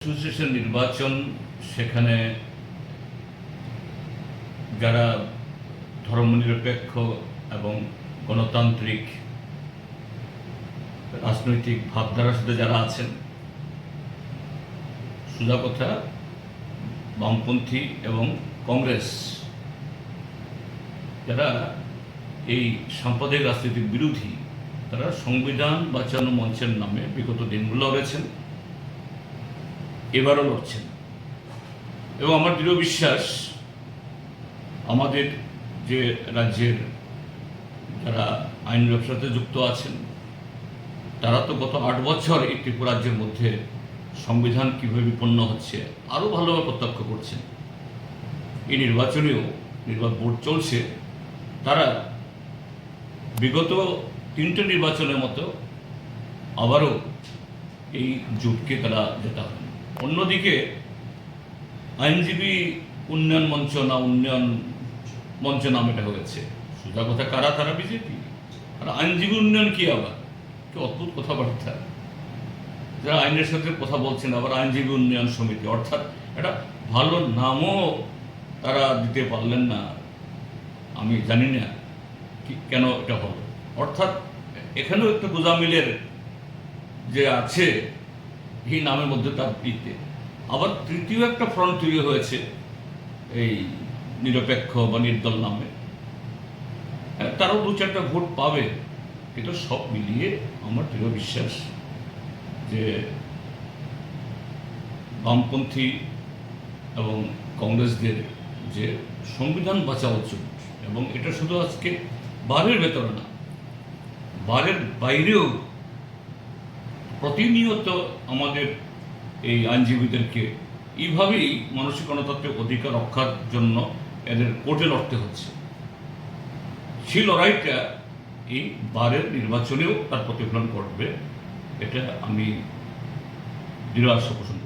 Association নির্বাচন, সেখানে যারা ধর্মনিরপেক্ষ এবং গণতান্ত্রিক রাজনৈতিক ভাবধারার সাথে যারা আছেন, সোজা কথা বামপন্থী এবং কংগ্রেস, যারা এই সাম্প্রদায়িক রাজনীতির বিরোধী, তারা সংবিধান বাঁচানো মঞ্চের নামে বিগত দিনগুলো লড়েছেন, এবারও লড়ছেন। এবং আমার দৃঢ় বিশ্বাস, আমাদের যে রাজ্যের যারা আইন ব্যবসাতে যুক্ত আছেন, তারা তো গত 8 বছর এই ত্রিপুরা রাজ্যের মধ্যে সংবিধান কীভাবে বিপন্ন হচ্ছে আরও ভালোভাবে প্রত্যক্ষ করছেন। এই নির্বাচনেও বোর্ড চলছে, তারা বিগত 3টে নির্বাচনের মতো আবারও এই জোটকে তারা যেতে হবে। অন্যদিকে আইনজীবী উন্নয়ন মঞ্চ না উন্নয়ন মঞ্চ নাম এটা হয়েছে, সোজা কথা কারা, তারা বিজেপি। আর আইনজীবী উন্নয়ন কি আবার, কি অদ্ভুত কথাবার্তা। যারা আইনের সাথে কথা বলছেন আবার আইনজীবী উন্নয়ন সমিতি, অর্থাৎ একটা ভালো নামও তারা দিতে পারলেন না। আমি জানি না কেন এটা হলো। অর্থাৎ এখানেও একটা গোজামিলের যে আছে এই নামের মধ্যে তার দিতে। আবার তৃতীয় একটা ফ্রন্ট তৈরি হয়েছে এই নিরপেক্ষ বা নির্দল নামে, তারাও 2-4টা ভোট পাবে। কিন্তু সব মিলিয়ে আমার দৃঢ় বিশ্বাস যে বামপন্থী এবং কংগ্রেসদের যে সংবিধান বাঁচাও উচিত, এবং এটা শুধু আজকে বারের ভেতরে না, বারের বাইরেও প্রতিনিয়ত আমাদের এই আইনজীবীদেরকে এইভাবেই মানসিক গণতান্ত্রিক অধিকার রক্ষার জন্য এদের কোর্টে লড়তে হচ্ছে। সেই লড়াইটা এই বারের নির্বাচনেও তার প্রতিফলন করবে, এটা আমি দৃঢ় আশা পোষণ